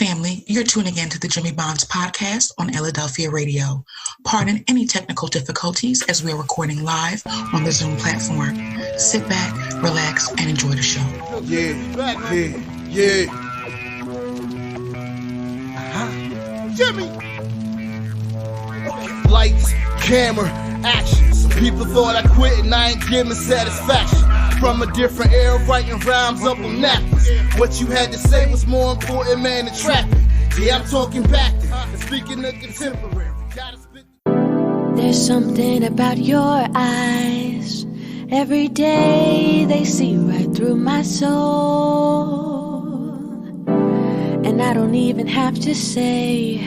family, you're tuning in to the Jimmy Bonds podcast on Illadelphia Radio. Pardon any technical difficulties as we are recording live on the Zoom platform. Sit back, relax, and enjoy the show. Yeah. Jimmy! Lights, camera, action. Some people thought I quit and I ain't giving satisfaction. From a different era, writing rhymes up on napkins. What you had to say was more important, man, than trapping. Yeah, I'm talking back to speaking of contemporary. There's something about your eyes. Every day they see right through my soul. And I don't even have to say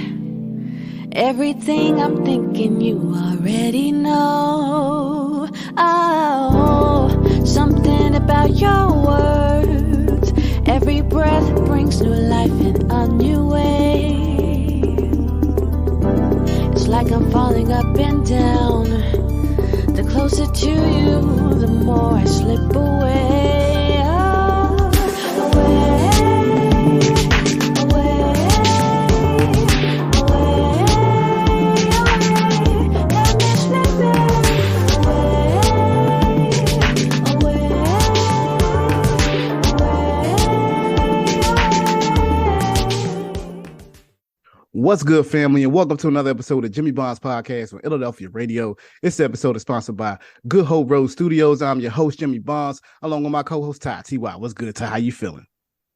everything I'm thinking you already know. Oh, something about your words. Every breath brings new life in a new way. It's like I'm falling up and down. The closer to you, the more I slip away. Oh, away. What's good, family, and welcome to another episode of Jimmy Bonds Podcast on Illadelphia Radio. This episode is sponsored by Good Hope Road Studios. I'm your host, Jimmy Bonds, along with my co-host, Ty. T.Y., what's good, Ty? How you feeling?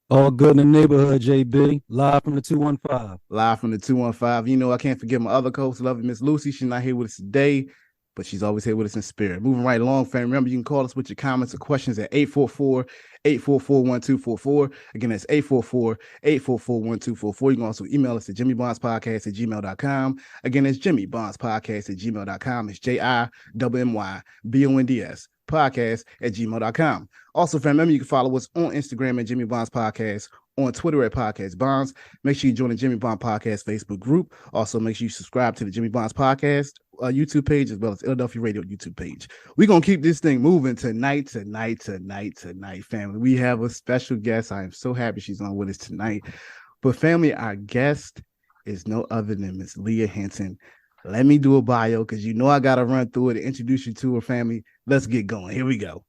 All good in the neighborhood, JB. Live from the 215. Live from the 215. You know, I can't forget my other co-host, lovely Miss Lucy. She's not here with us today, but she's always here with us in spirit. Moving right along, fam. Remember, you can call us with your comments or questions at 844-844-1244. Again, that's 844-844-1244. You can also email us at jimmybondspodcast@gmail.com. Again, it's jimmybondspodcast@gmail.com. It's JIMMYBONDS podcast@gmail.com. Also, fam, remember you can follow us on Instagram at Jimmy Bonds Podcast, on Twitter at Podcast Bonds. Make sure you join the Jimmy Bond Podcast Facebook group. Also, make sure you subscribe to the Jimmy Bonds Podcast YouTube page, as well as Illadelphia Radio YouTube page. We're going to keep this thing moving tonight, family. We have a special guest. I am so happy she's on with us tonight. But family, our guest is no other than Miss Leah Hinton. Let me do a bio because you know I got to run through it and introduce you to her, family. Let's get going. Here we go.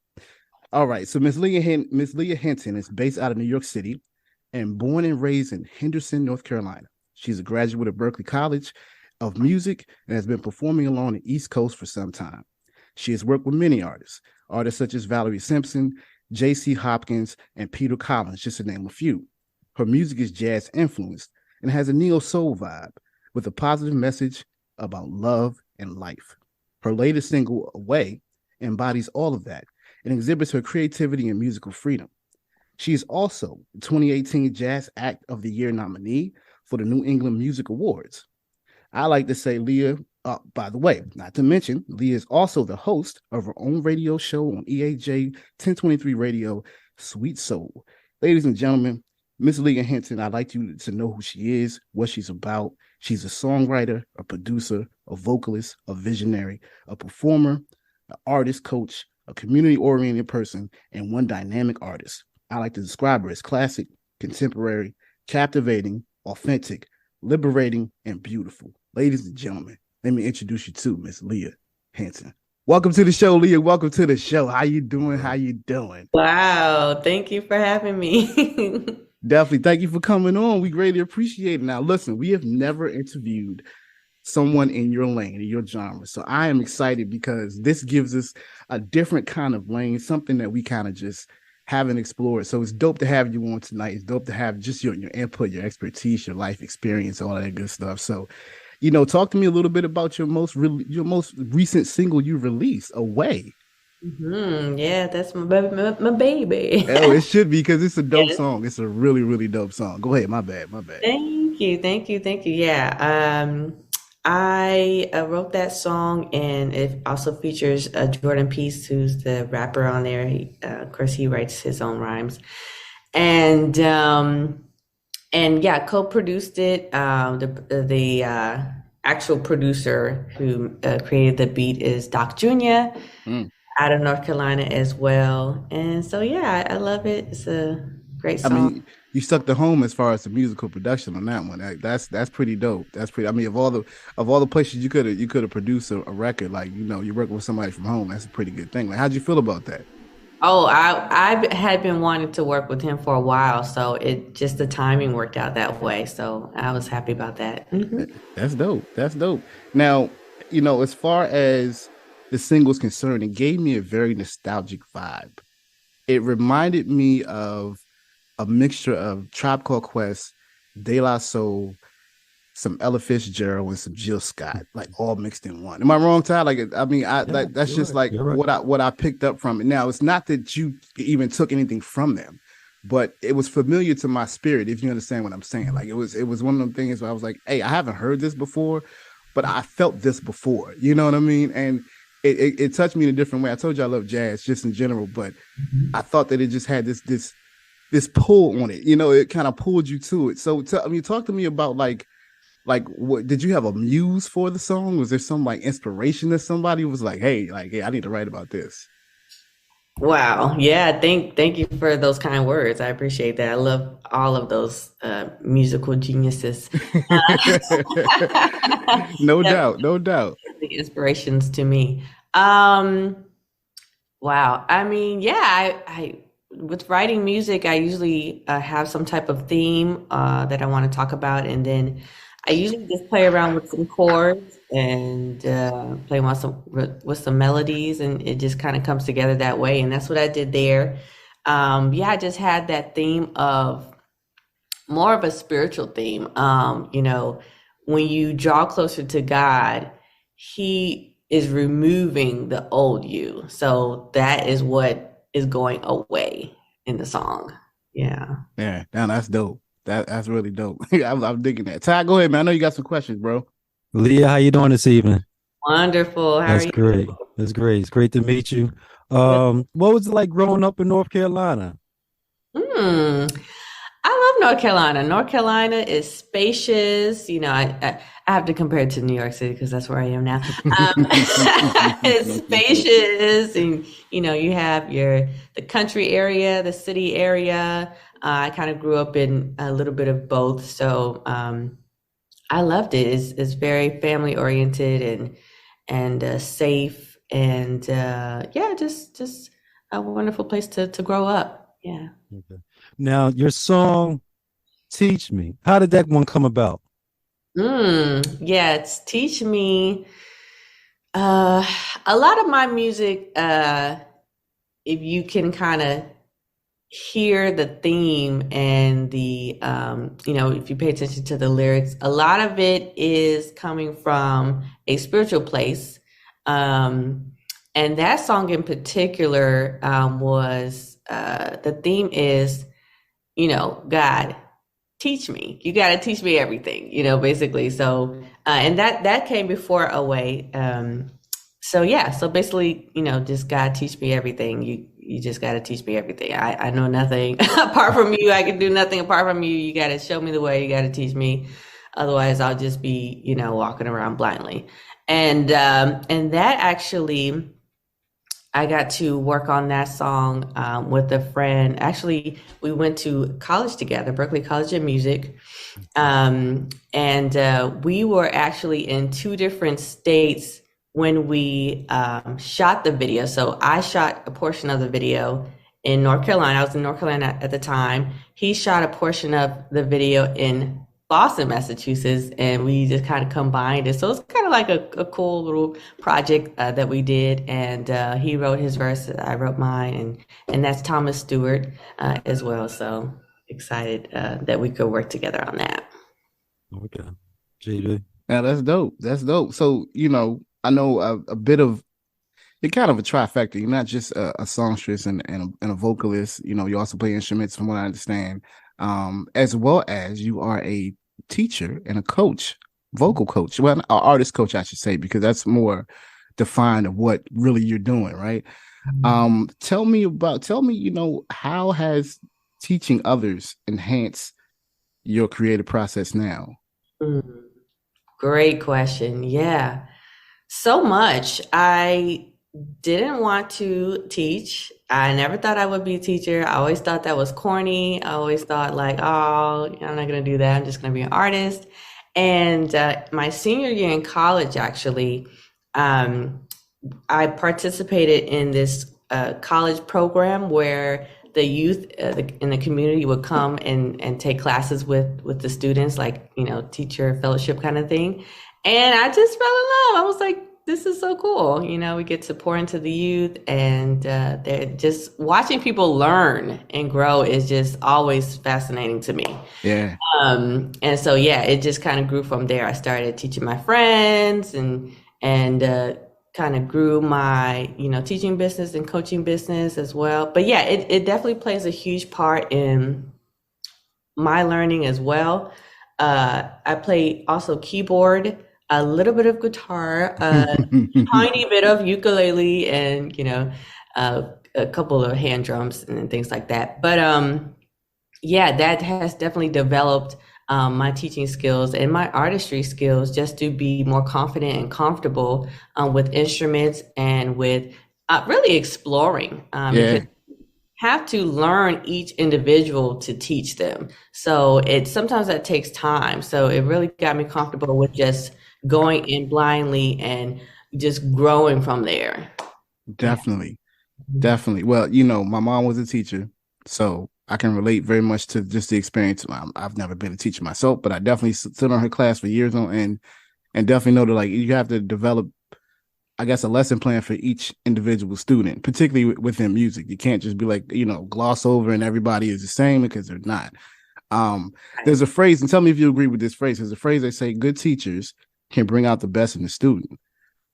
All right. So Miss Leah Hinton is based out of New York City and born and raised in Henderson, North Carolina. She's a graduate of Berklee College of Music and has been performing along the East Coast for some time. She has worked with many artists such as Valerie Simpson, J.C. Hopkins, and Peter Collins, just to name a few. Her music is jazz influenced and has a neo-soul vibe with a positive message about love and life. Her latest single, Away, embodies all of that and exhibits her creativity and musical freedom. She is also the 2018 Jazz Act of the Year nominee for the New England Music Awards. I like to say Leah, by the way, not to mention, Leah is also the host of her own radio show on EAJ 1023 Radio, Sweet Soul. Ladies and gentlemen, Miss Leah Hinton, I'd like you to know who she is, what she's about. She's a songwriter, a producer, a vocalist, a visionary, a performer, an artist coach, a community-oriented person, and one dynamic artist. I like to describe her as classic, contemporary, captivating, authentic, liberating, and beautiful. Ladies and gentlemen, let me introduce you to Miss Leah Hinton. Welcome to the show, Leah. Welcome to the show. How you doing? Wow. Thank you for having me. Definitely. Thank you for coming on. We greatly appreciate it. Now, listen, we have never interviewed someone in your lane, in your genre. So I am excited because this gives us a different kind of lane, something that we kind of just haven't explored. So it's dope to have you on tonight. It's dope to have just your input, your expertise, your life experience, all that good stuff. So, you know, talk to me a little bit about your most recent single you released, Away. Yeah, that's my baby. Oh, it should be because it's a dope song. It's a really, really dope song. Go ahead. My bad. Thank you. Yeah. I wrote that song, and it also features Jordan Peace, who's the rapper on there. Of course, he writes his own rhymes, and yeah, co-produced it. The actual producer who created the beat is Doc Jr. Out of North Carolina as well, and so yeah, I love it. It's a great song. I mean, you stuck to home as far as the musical production on that one. That's pretty dope. That's pretty. I mean, of all the places you could have produced a record, like you're working with somebody from home. That's a pretty good thing. Like, how'd you feel about that? Oh, I had been wanting to work with him for a while, so it just the timing worked out that way. So I was happy about that. Mm-hmm. That's dope. That's dope. Now, as far as the single's concerned, it gave me a very nostalgic vibe. It reminded me of a mixture of Tribe Called Quest, De La Soul, some Ella Fitzgerald, and some Jill Scott, like all mixed in one. Am I wrong, Ty? That's just right. Like what I picked up from it. Now, it's not that you even took anything from them, but it was familiar to my spirit, if you understand what I'm saying. Like it was one of them things where I was like, hey, I haven't heard this before, but I felt this before. You know what I mean? And it touched me in a different way. I told you I love jazz just in general, but I thought that it just had this pull on it. It kind of pulled you to it. So talk to me about like what did you have a muse for the song? Was there some like inspiration that somebody was like, hey, I need to write about this? Wow. Yeah. Thank you for those kind words. I appreciate that. I love all of those musical geniuses. No doubt. The inspirations to me. Wow. I mean, yeah, I with writing music, I usually have some type of theme that I want to talk about. And then I usually just play around with some chords and play with some melodies, and it just kind of comes together that way. And that's what I did there. I just had that theme of more of a spiritual theme. When you draw closer to God, He is removing the old you. So that is what is going away in the song. Yeah. Yeah. Now that's dope. That's really dope. I'm digging that. Ty, go ahead, man. I know you got some questions, bro. Leah, how you doing this evening? Wonderful. That's great. That's great. It's great to meet you. What was it like growing up in North Carolina? I love North Carolina. North Carolina is spacious. I have to compare it to New York City because that's where I am now. It's spacious, and you have the country area, the city area. I kind of grew up in a little bit of both, so I loved it. It's very family oriented and safe, and just a wonderful place to grow up. Yeah. Okay. Now, your song "Teach Me," how did that one come about? It's "Teach Me." A lot of my music, if you can kind of hear the theme and the if you pay attention to the lyrics, a lot of it is coming from a spiritual place, and that song in particular was the theme is God, teach me. You got to teach me everything, basically. So and that came before Away. So basically, just God, teach me everything. You just got to teach me everything. I know nothing apart from you. I can do nothing apart from you. You got to show me the way. You got to teach me. Otherwise, I'll just be, walking around blindly. And that actually, I got to work on that song with a friend. Actually, we went to college together, Berklee College of Music. And we were actually in two different states when we shot the video. So I shot a portion of the video in North Carolina. I was in North Carolina at the time. He shot a portion of the video in Boston, Massachusetts, and we just kind of combined it. So it's kind of like a cool little project that we did. And he wrote his verse, I wrote mine, and that's Thomas Stewart as well. So excited that we could work together on that. Okay. JB. Yeah, that's dope. That's dope. So, I know a bit of, you're kind of a trifecta. You're not just a songstress and a vocalist. You also play instruments, from what I understand, as well as you are a teacher and a coach, vocal coach. Well, an artist coach, I should say, because that's more defined of what really you're doing, right? Tell me, how has teaching others enhanced your creative process now? Great question. Yeah. So much. I didn't want to teach. I never thought I would be a teacher. I always thought that was corny. I always thought like, oh, I'm not going to do that. I'm just going to be an artist. And my senior year in college, actually, I participated in this college program where the youth in the community would come and take classes with the students, like, teacher fellowship kind of thing. And I just fell in love. I was like, this is so cool. We get to pour into the youth, and they're just watching people learn and grow is just always fascinating to me. Yeah. And so, yeah, it just kind of grew from there. I started teaching my friends and kind of grew my, teaching business and coaching business as well. But yeah, it definitely plays a huge part in my learning as well. I play also keyboard, a little bit of guitar, a tiny bit of ukulele, and a couple of hand drums and things like that. But yeah, that has definitely developed my teaching skills and my artistry skills, just to be more confident and comfortable with instruments and with really exploring. Because have to learn each individual to teach them. So sometimes that takes time. So it really got me comfortable with just going in blindly and just growing from there. Definitely. Well, my mom was a teacher, so I can relate very much to just the experience. I've never been a teacher myself, but I definitely sit on her class for years on end, and definitely know that, like, you have to develop, I guess, a lesson plan for each individual student, particularly within music. You can't just be like, gloss over and everybody is the same, because they're not. There's a phrase, and tell me if you agree with this phrase. There's a phrase they say, good teachers can bring out the best in the student,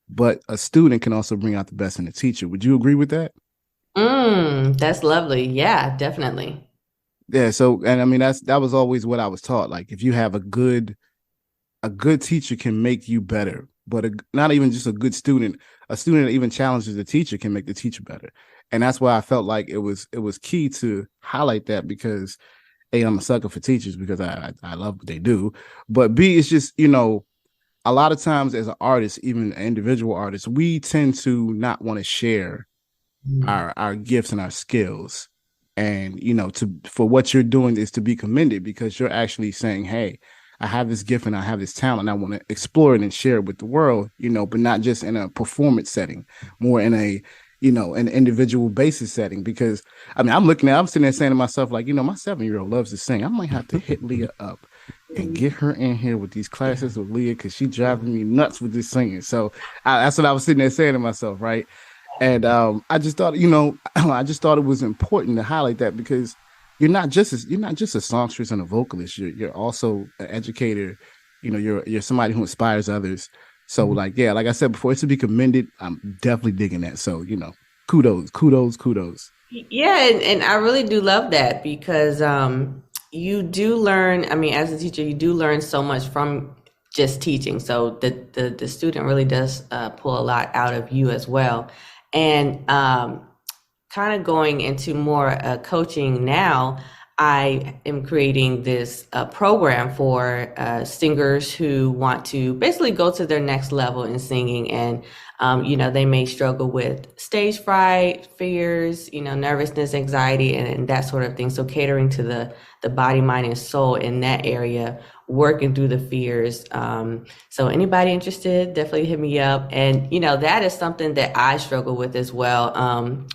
but a student can also bring out the best in the teacher. Would you agree with that? That's lovely. Yeah, definitely. Yeah. So, and I mean, that was always what I was taught. Like, if you have a good teacher can make you better, but not even just a good student, a student that even challenges the teacher can make the teacher better. And that's why I felt like it was key to highlight that, because A, I'm a sucker for teachers because I love what they do, but B, it's just, a lot of times as an artist, even an individual artist, we tend to not want to share our gifts and our skills. And, for what you're doing is to be commended, because you're actually saying, hey, I have this gift and I have this talent. I want to explore it and share it with the world, but not just in a performance setting, more in a, an individual basis setting. Because I mean, I'm sitting there saying to myself, like, my 7-year-old loves to sing. I might have to hit Leah up and get her in here with these classes with Leah, because she's driving me nuts with this singing. So that's what I was sitting there saying to myself, right? And I just thought, it was important to highlight that, because you're not just a songstress and a vocalist. You're also an educator. You're somebody who inspires others. So, like I said before, it's to be commended. I'm definitely digging that. So, kudos. Yeah, and I really do love that, because you do learn. I mean, as a teacher, you do learn so much from just teaching. So the student really does pull a lot out of you as well. And kind of going into more coaching now, I am creating this program for singers who want to basically go to their next level in singing. And, they may struggle with stage fright, fears, nervousness, anxiety, and that sort of thing. So catering to the body, mind, and soul in that area, working through the fears. So anybody interested, definitely hit me up. And, that is something that I struggle with as well.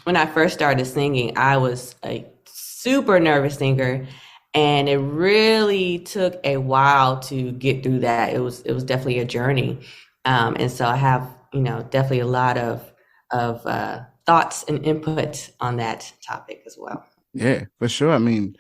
When I first started singing, I was a super nervous singer, and it really took a while to get through that. It was definitely a journey. And so I have, definitely a lot of thoughts and input on that topic as well. Yeah, for sure. I mean,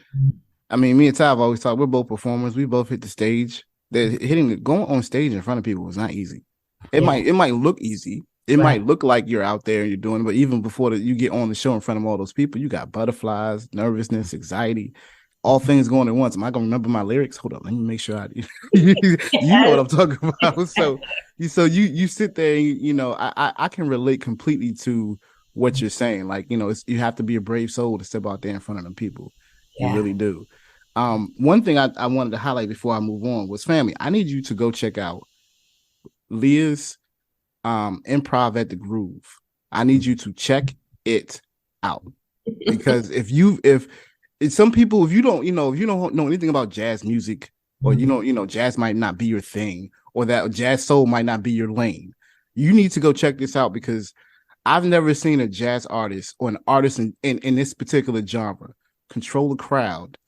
me and Ty have always talked, we're both performers. We both hit the stage. Going on stage in front of people is not easy. It might look easy. It might look like you're out there and you're doing it, but even before you get on the show in front of all those people, you got butterflies, nervousness, anxiety, all things going at once. Am I gonna remember my lyrics? Hold up, let me make sure you know what I'm talking about. So you sit there, I can relate completely to what you're saying. Like, you have to be a brave soul to step out there in front of them people. You really do. One thing I wanted to highlight before I move on was, family, I need you to go check out Leah's Improv at the Groove I need you to check it out. Because if some people, if you don't know anything about jazz music, or jazz might not be your thing, or that jazz soul might not be your lane, you need to go check this out, because I've never seen a jazz artist or an artist in this particular genre control a crowd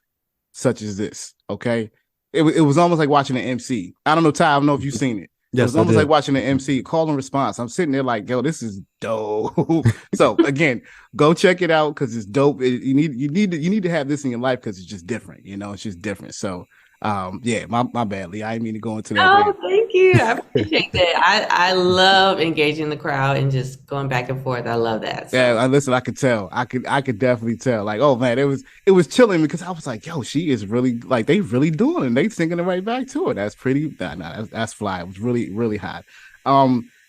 such as this. Okay, it was almost like watching an MC. I don't know, Ty, I don't know if you've seen it. Yes, it was almost like watching an MC, call and response. I'm sitting there like, yo, this is dope. So again, go check it out, because it's dope. You need to have this in your life, because it's just different. It's just different. So my bad, Lee. I didn't mean to go into that. Oh, thank you. I appreciate that. I love engaging the crowd and just going back and forth. I love that. So. Yeah, listen, I could tell. I could definitely tell. Like, oh man, it was chilling, because I was like, yo, she is really, like, they really doing it. And they singing it right back to it. That's pretty. That's fly. It was really, really hot.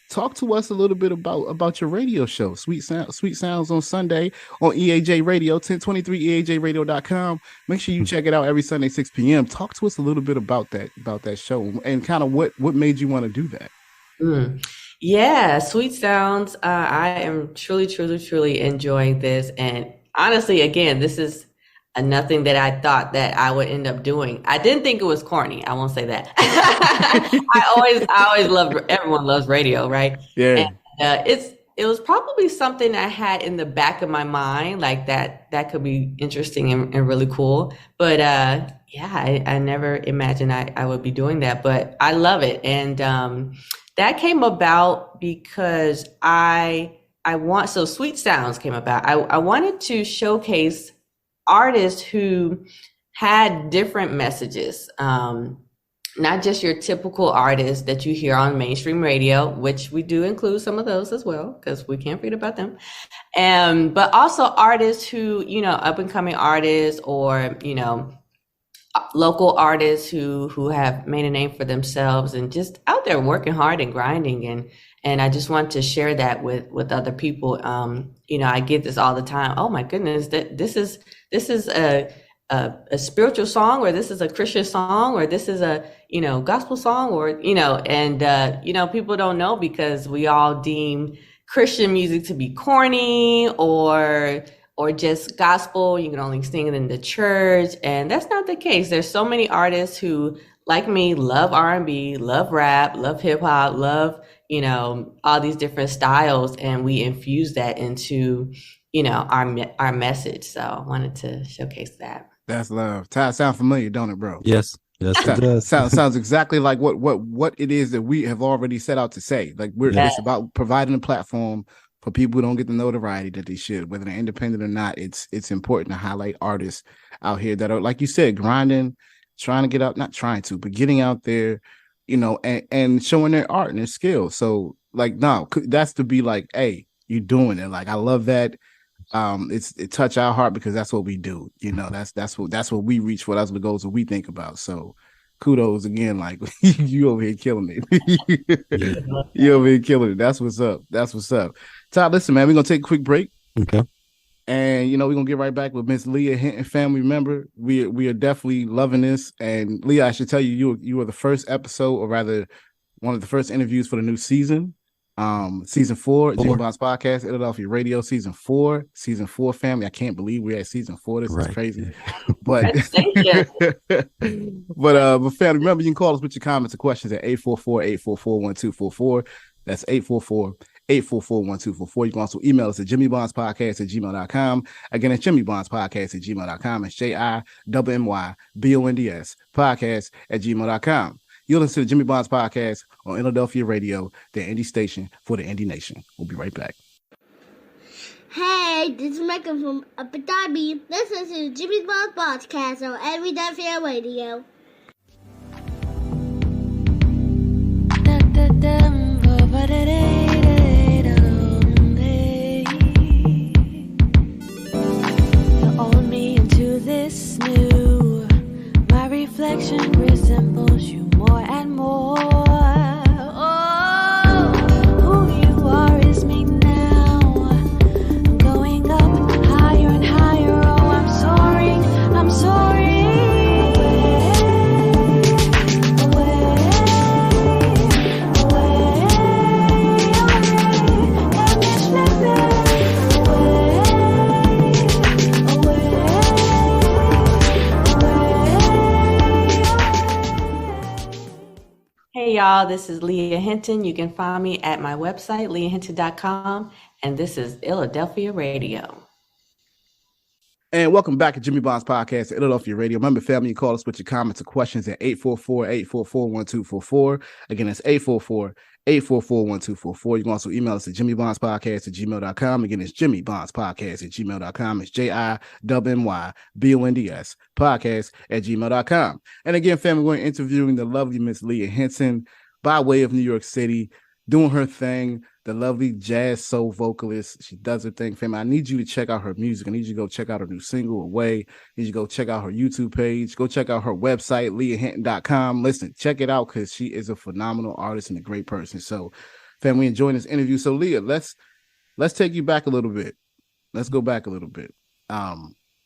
Talk to us a little bit about your radio show, Sweet Sounds on Sunday on EAJ Radio, 1023EAJradio.com. Make sure you check it out every Sunday, 6 p.m. Talk to us a little bit about that show, and kind of what made you want to do that. Yeah, Sweet Sounds. I am truly enjoying this. And honestly, again, this is nothing that I thought that I would end up doing. I didn't think it was corny. I won't say that. I always loved, everyone loves radio, right? Yeah. And, it was probably something I had in the back of my mind, like that could be interesting and really cool. But I never imagined I would be doing that, but I love it. And that came about because so Sweet Sounds came about. I wanted to showcase artists who had different messages, not just your typical artists that you hear on mainstream radio, which we do include some of those as well, because we can't forget about them. But also artists who, up and coming artists, or, local artists who have made a name for themselves and just out there working hard and grinding. And I just want to share that with other people. I get this all the time. Oh my goodness, this is a spiritual song, or this is a Christian song, or this is a, gospel song, or, people don't know, because we all deem Christian music to be corny or just gospel. You can only sing it in the church. And that's not the case. There's so many artists who, like me, love R&B, love rap, love hip hop, love, all these different styles. And we infuse that into, our message. So I wanted to showcase that. That's love. Ty, sound familiar, don't it, bro? Yes, it does. Sounds exactly like what it is that we have already set out to say. Like it's about providing a platform for people who don't get the notoriety that they should, whether they're independent or not. It's important to highlight artists out here that are, like you said, grinding, trying to get out, not trying to, but getting out there, and showing their art and their skills. So like, no, that's to be like, hey, you're doing it. Like, I love that. It touch our heart, because that's what we do. That's what we reach for. That's what the goals that we think about. So kudos again. Like, you over here killing it. You over here killing it. That's what's up. Todd, listen, man, we're gonna take a quick break. Okay. And we're gonna get right back with Miss Leah Hinton, family member. We are definitely loving this. And Leah, I should tell you were the first episode, or rather one of the first interviews for the new season. Season 4, Jimmy Bond's podcast, Illadelphia Radio, season 4, family. I can't believe we're at season 4. This is crazy. But but family, remember, you can call us with your comments or questions at 844-844-1244. That's 844-844-1244. You can also email us at jimmybondspodcast@gmail.com. Again, it's jimmybondspodcast@gmail.com. It's JIMMYBONDS podcast@gmail.com. You'll listen to the Jimmy Bonds podcast on Illadelphia Radio, the indie station for the indie nation. We'll be right back. Hey, this is Mecca from Abu Dhabi. Listen to the Jimmy Bonds podcast on Illadelphia Radio. You own me into this new. My reflection resembles you more and more. Oh, who you are is me now. I'm going up higher and higher. Oh, I'm soaring. Hey y'all, this is Leah Hinton. You can find me at my website, leahhinton.com, and this is Illadelphia Radio. And welcome back to Jimmy Bond's podcast at Illadelphia Radio. Remember, family, you call us with your comments or questions at 844-844-1244. Again, it's 844-844-1244. You can also email us at jimmybondspodcast@gmail.com. Again, it's jimmybondspodcast@gmail.com. It's JIMMYBONDS podcast@gmail.com. And again, family, we're interviewing the lovely Miss Leah Hinton by way of New York City, doing her thing. The lovely jazz soul vocalist. She does her thing, family. I need you to check out her music. I need you to go check out her new single, Away. I need you to go check out her YouTube page. Go check out her website, leahhinton.com. Listen, check it out because she is a phenomenal artist and a great person. So, family, we enjoying this interview. So, Leah, let's take you back a little bit. Let's go back a little bit.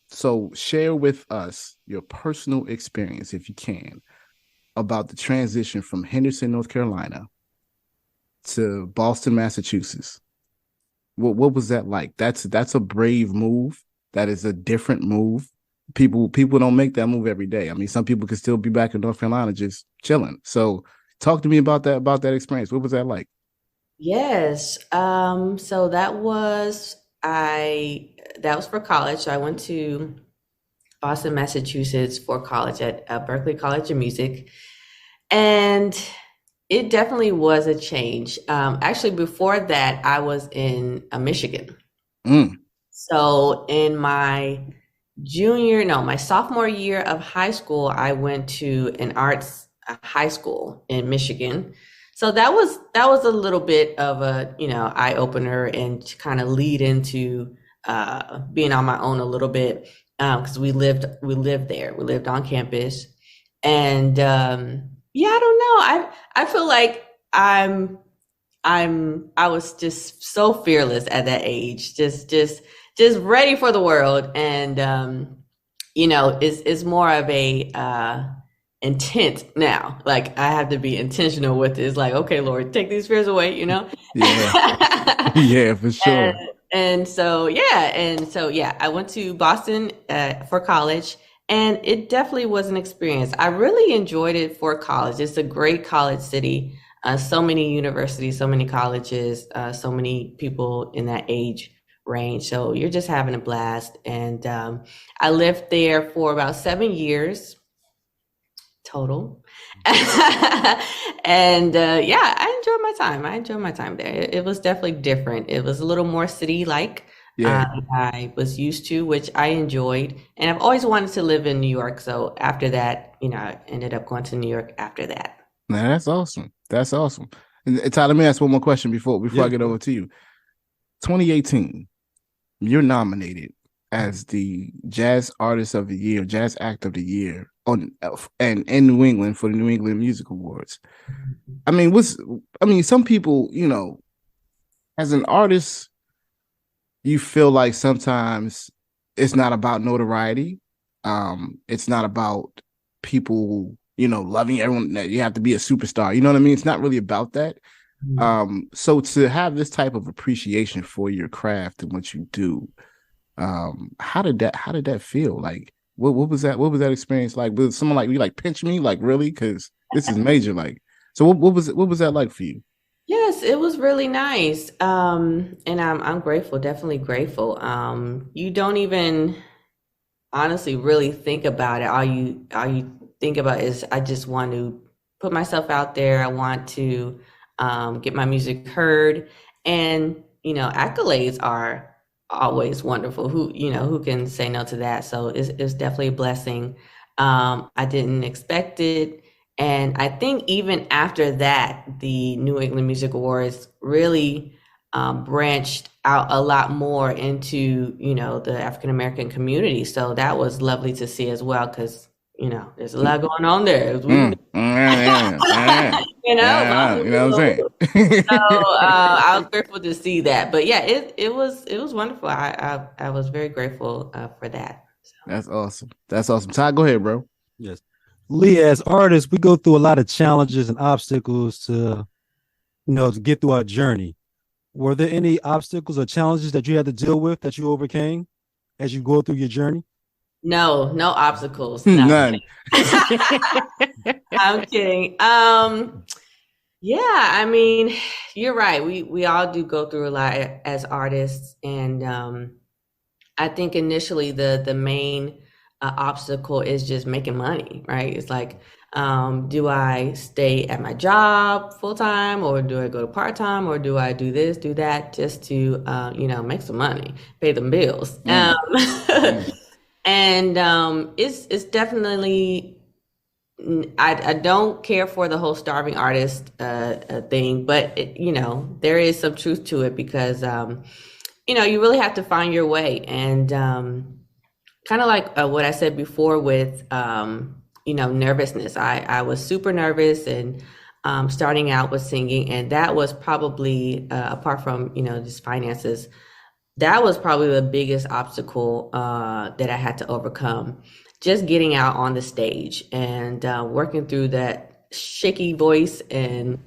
So share with us your personal experience, if you can, about the transition from Henderson, North Carolina to Boston, Massachusetts. What was that like? That's a brave move. That is a different move. People don't make that move every day. I mean, some people could still be back in North Carolina just chilling. So talk to me about that experience. What was that like? Yes. So that was for college. So I went to Boston, Massachusetts for college at Berklee College of Music. And it definitely was a change. Actually, before that, I was in Michigan. So in my sophomore year of high school, I went to an arts high school in Michigan. So that was a little bit of a, eye opener and to kind of lead into being on my own a little bit, because we lived there. We lived on campus, and yeah, I don't know. I feel like I was just so fearless at that age, just ready for the world. And, it's more of a intent now. Like I have to be intentional with it. It's like, okay, Lord, take these fears away, Yeah. Yeah, for sure. And so, I went to Boston for college. And it definitely was an experience. I really enjoyed it for college. It's a great college city. So many universities, so many colleges, so many people in that age range. So you're just having a blast. And I lived there for about 7 years total. And I enjoyed my time. I enjoyed my time there. It was definitely different. It was a little more city-like. Yeah. I was used to, which I enjoyed. And I've always wanted to live in New York. So after that, I ended up going to New York after that. Man, that's awesome. That's awesome. And Tyler, let me ask one more question before I get over to you. 2018, you're nominated as the Jazz Artist of the Year, Jazz Act of the Year in New England for the New England Music Awards. I mean, some people, as an artist, you feel like sometimes it's not about notoriety. It's not about people, loving everyone, that you have to be a superstar. You know what I mean? It's not really about that. So to have this type of appreciation for your craft and what you do, how did that feel? Like, what was that experience like? Was someone like you like pinch me? Like, really? Because this is major. Like, so what was that like for you? Yes, it was really nice. And I'm grateful, definitely grateful. You don't even honestly really think about it. All you think about is I just want to put myself out there. I want to get my music heard. And, accolades are always wonderful. Who can say no to that? So it's definitely a blessing. I didn't expect it. And I think even after that, the New England Music Awards really branched out a lot more into, the African-American community. So that was lovely to see as well, because, there's a lot going on there. You know what I'm saying? So I was grateful to see that. But yeah, it was wonderful. I was very grateful for that. So. That's awesome. That's awesome. Todd, go ahead, bro. Yes. Leah, as artists, we go through a lot of challenges and obstacles to get through our journey. Were there any obstacles or challenges that you had to deal with that you overcame as you go through your journey? No, no obstacles. No. None. I'm kidding. Yeah, I mean, you're right. We all do go through a lot as artists, and I think initially the main obstacle is just making money, right? It's like, do I stay at my job full time, or do I go to part time, or do I do this, do that, just to make some money, pay them bills? And it's definitely. I don't care for the whole starving artist thing, but there is some truth to it, because you really have to find your way, and kind of like what I said before with nervousness. I was super nervous, and starting out with singing, and that was probably apart from just finances, that was probably the biggest obstacle that I had to overcome. Just getting out on the stage and working through that shaky voice and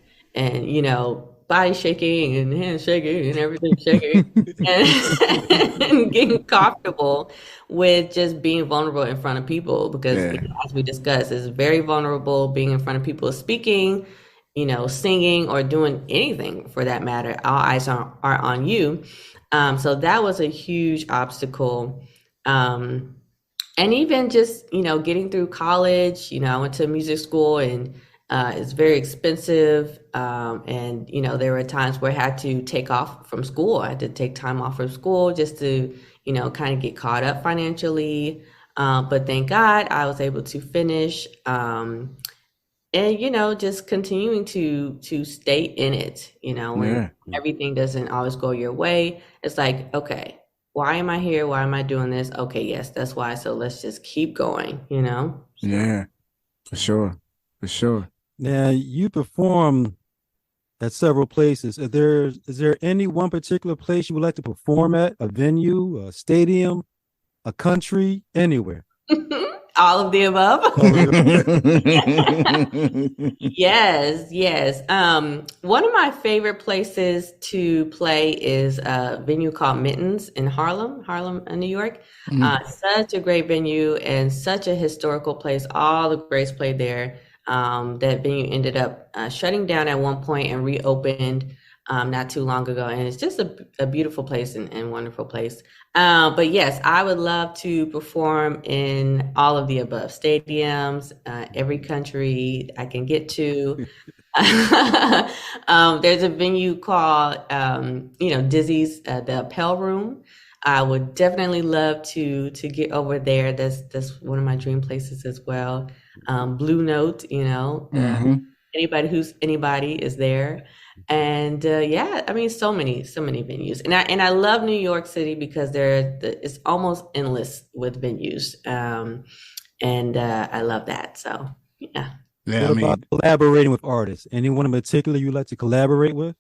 body shaking and hands shaking and everything shaking and getting comfortable with just being vulnerable in front of people, because as we discussed, it's very vulnerable being in front of people, speaking, singing, or doing anything for that matter. All eyes are on you. So that was a huge obstacle. And even just, getting through college, I went to music school, and it's very expensive. And, there were times where I had to take off from school. I had to take time off from school just to, kind of get caught up financially. But thank God I was able to finish. And, just continuing to stay in it, when everything doesn't always go your way. It's like, okay, why am I here? Why am I doing this? Okay, yes, that's why. So let's just keep going, Yeah, for sure. For sure. Now, you perform at several places. Is there any one particular place you would like to perform at? A venue, a stadium, a country, anywhere? All of the above. Yes. One of my favorite places to play is a venue called Mittens in Harlem, New York. Such a great venue and such a historical place. All the greats played there. That venue ended up shutting down at one point and reopened not too long ago. And it's just a beautiful place and wonderful place. But yes, I would love to perform in all of the above stadiums, every country I can get to. There's a venue called, Dizzy's, the Appel Room. I would definitely love to get over there. That's one of my dream places as well. Blue Note, anybody is there. And so many venues, and I love New York City because it's almost endless with venues, and I love that. So yeah. What about collaborating with artists? Anyone in particular you like to collaborate with?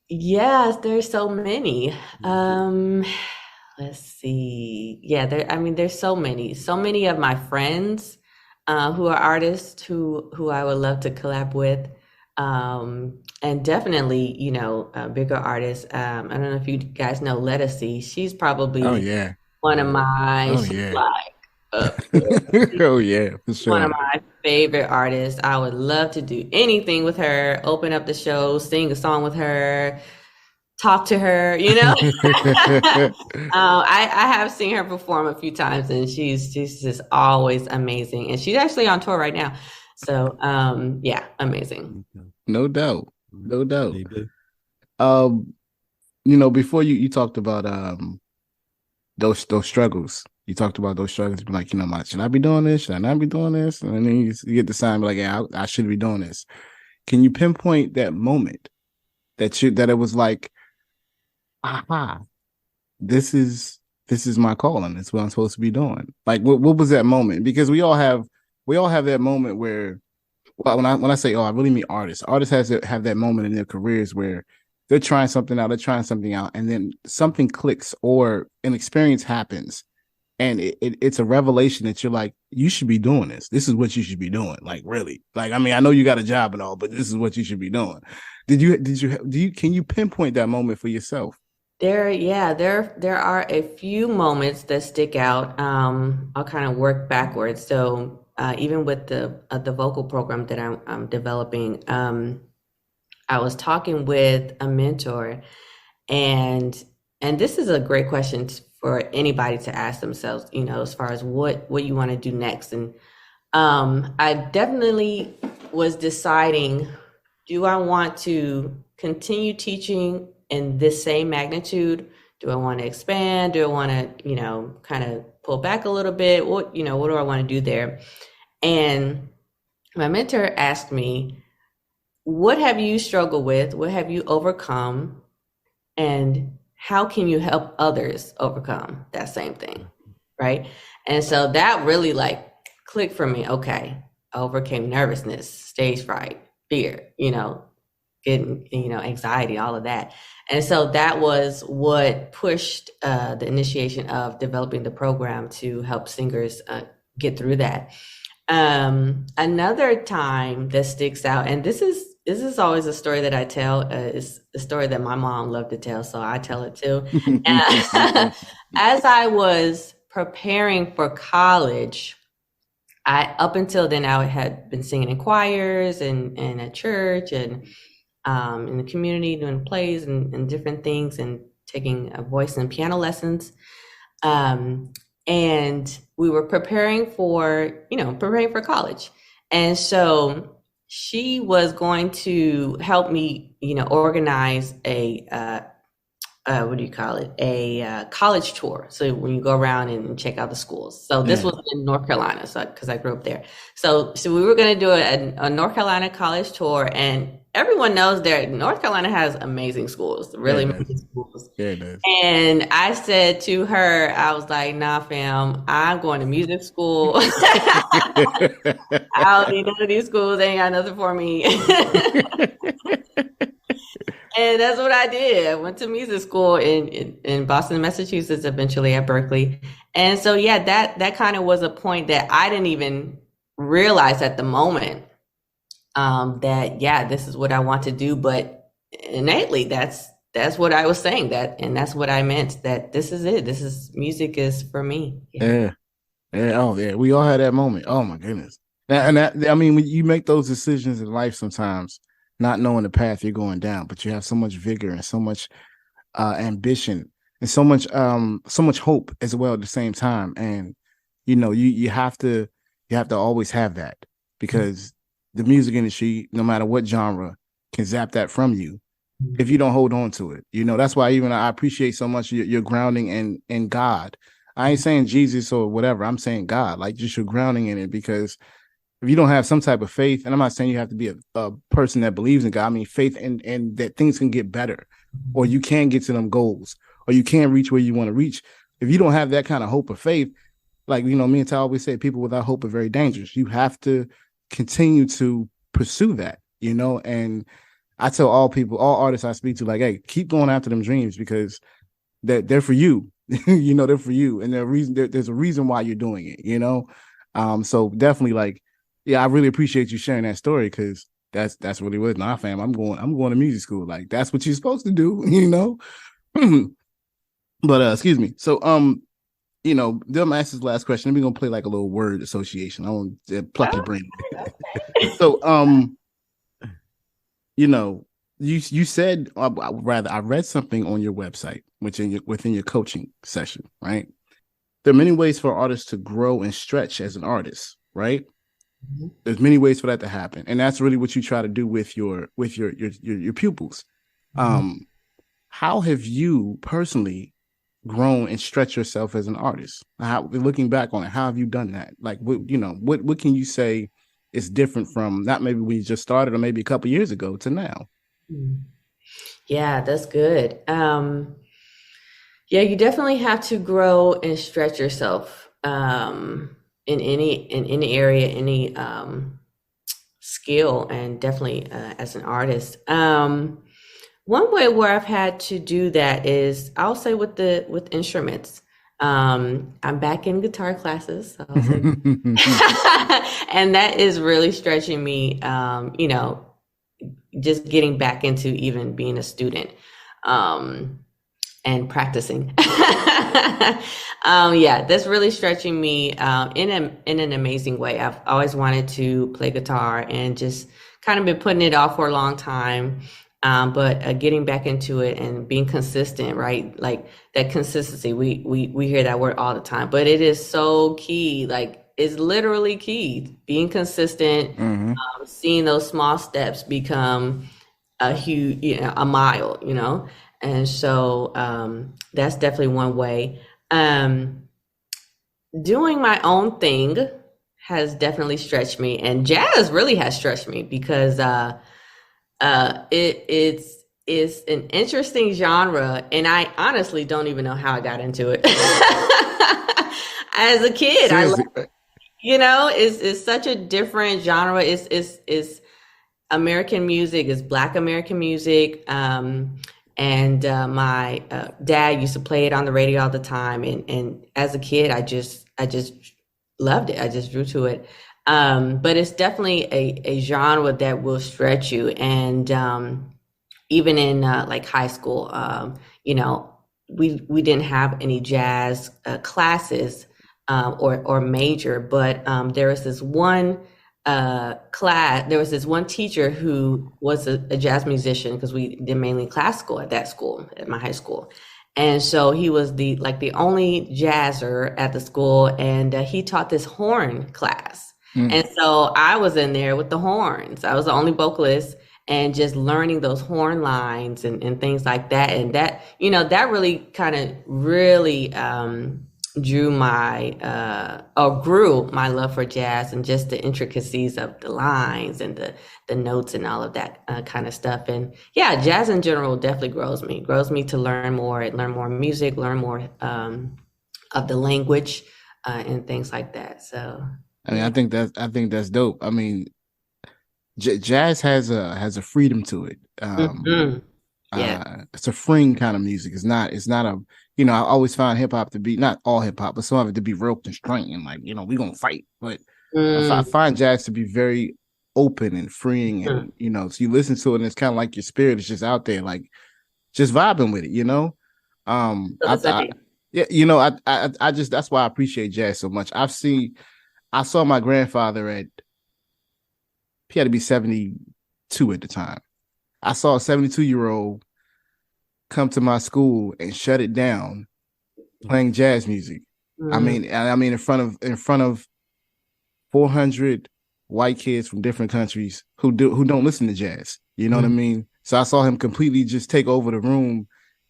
Yes, there's so many. Let's see. Yeah, there's so many of my friends who are artists who I would love to collab with. And definitely, bigger artists. I don't know if you guys know Lettucey. She's probably one of my for sure. One of my favorite artists. I would love to do anything with her, open up the show, sing a song with her, talk to her, I have seen her perform a few times, and she's just always amazing. And she's actually on tour right now. So amazing. No doubt. Before you talked about those struggles. You talked about those struggles, be like, should I be doing this? Should I not be doing this? And then you get the sign, like, yeah, I should be doing this. Can you pinpoint that moment that it was like, aha, this is my calling. It's what I'm supposed to be doing. Like, what was that moment? Because we all have that moment where, well, when I say, I really mean artists. Artists have that moment in their careers where they're trying something out, and then something clicks or an experience happens. And it's a revelation that you're like, you should be doing this. This is what you should be doing. Like, really. Like, I mean, I know you got a job and all, but this is what you should be doing. Can you pinpoint that moment for yourself? There are a few moments that stick out. I'll kind of work backwards. So even with the vocal program that I'm developing, I was talking with a mentor, and this is a great question for anybody to ask themselves, as far as what you want to do next. And I definitely was deciding, do I want to continue teaching in this same magnitude? Do I want to expand? Do I want to, kind of pull back a little bit? What do I want to do there? And my mentor asked me, what have you struggled with? What have you overcome? And how can you help others overcome that same thing? Right. And so that really clicked for me. Okay. I overcame nervousness, stage fright, fear, getting, anxiety, all of that. And so that was what pushed the initiation of developing the program to help singers get through that. Another time that sticks out, and this is always a story that I tell, is a story that my mom loved to tell, so I tell it too. As I was preparing for college, up until then, I had been singing in choirs and at church and in the community, doing plays and different things, and taking voice and piano lessons. And we were preparing for college. And so she was going to help me, organize a college tour. So when you go around and check out the schools. So this was in North Carolina, because I grew up there. So we were going to do a North Carolina college tour, and everyone knows that North Carolina has amazing schools, really amazing schools. Yeah, it does. And I said to her, I was like, nah, fam, I'm going to music school. I don't need none of these schools. They ain't got nothing for me. And that's what I did. I went to music school in Boston, Massachusetts, eventually at Berkeley. And so, that kind of was a point that I didn't even realize at the moment, that, this is what I want to do. But innately, that's what I was saying, and that's what I meant, that this is it. Music is for me. Yeah. Oh, yeah. We all had that moment. Oh, my goodness. And when you make those decisions in life sometimes, not knowing the path you're going down, but you have so much vigor and so much ambition and so much hope as well at the same time. And you have to always have that, because the music industry, no matter what genre, can zap that from you if you don't hold on to it. That's why even I appreciate so much your grounding in God. I ain't saying Jesus or whatever. I'm saying God, just your grounding in it, because if you don't have some type of faith, and I'm not saying you have to be a person that believes in God, I mean faith and that things can get better, or you can get to them goals, or you can reach where you want to reach. If you don't have that kind of hope or faith, me and Ty always say, people without hope are very dangerous. You have to continue to pursue that, and I tell all artists I speak to, hey, keep going after them dreams, because they're for you. They're for you, and there's a reason why you're doing it. So definitely I really appreciate you sharing that story, because that's really what, nah, fam, I'm going to music school. That's what you're supposed to do, But excuse me. So them ask this last question. We're gonna play a little word association. I want to pluck your brain. So you said, rather, I read something on your website, within your coaching session, right? There are many ways for artists to grow and stretch as an artist, right? Mm-hmm. There's many ways for that to happen, and that's really what you try to do with your pupils. Mm-hmm. How have you personally grown and stretched yourself as an artist? Looking back on it, how have you done that? What can you say is different from not maybe when you just started, or maybe a couple years ago to now? Yeah, that's good. You definitely have to grow and stretch yourself in any area, any skill, and definitely as an artist. One way where I've had to do that is, I'll say with instruments. I'm back in guitar classes, so and that is really stretching me. Just getting back into even being a student. and practicing. Yeah, that's really stretching me in an amazing way. I've always wanted to play guitar and just kind of been putting it off for a long time. But getting back into it and being consistent, right? Like that consistency, we hear that word all the time, but it is so key. Like it's literally key. Being consistent, seeing those small steps become a huge, a mile, And so that's definitely one way. Doing my own thing has definitely stretched me, and jazz really has stretched me because it's an interesting genre, and I honestly don't even know how I got into it. As a kid, it's such a different genre. It's American music, it's Black American music. And my dad used to play it on the radio all the time. And as a kid, I just loved it. I just drew to it. But it's definitely a genre that will stretch you. And even in like high school, we didn't have any jazz classes or major, but there was this one there was this one teacher who was a jazz musician, because we did mainly classical at my high school. And so he was the only jazzer at the school, and he taught this horn class. And so I was in there with the horns. I was the only vocalist, and just learning those horn lines and things like that. And that, that really kind of really grew my love for jazz, and just the intricacies of the lines and the notes and all of that kind of stuff. And yeah, jazz in general definitely grows me to learn more music, learn more of the language and things like that. So I mean, I think that's dope. I mean, jazz has a freedom to it. It's a freeing kind of music. It's not a, I always find hip hop to be, not all hip hop, but some of it to be real constrained and like, we're gonna fight. But I find jazz to be very open and freeing, and so you listen to it and it's kind of like your spirit is just out there, like just vibing with it, I just, that's why I appreciate jazz so much. I saw my grandfather he had to be 72 at the time. I saw a 72-year-old come to my school and shut it down playing jazz music. I mean in front of 400 white kids from different countries who don't listen to jazz. You know what I mean? So I saw him completely just take over the room,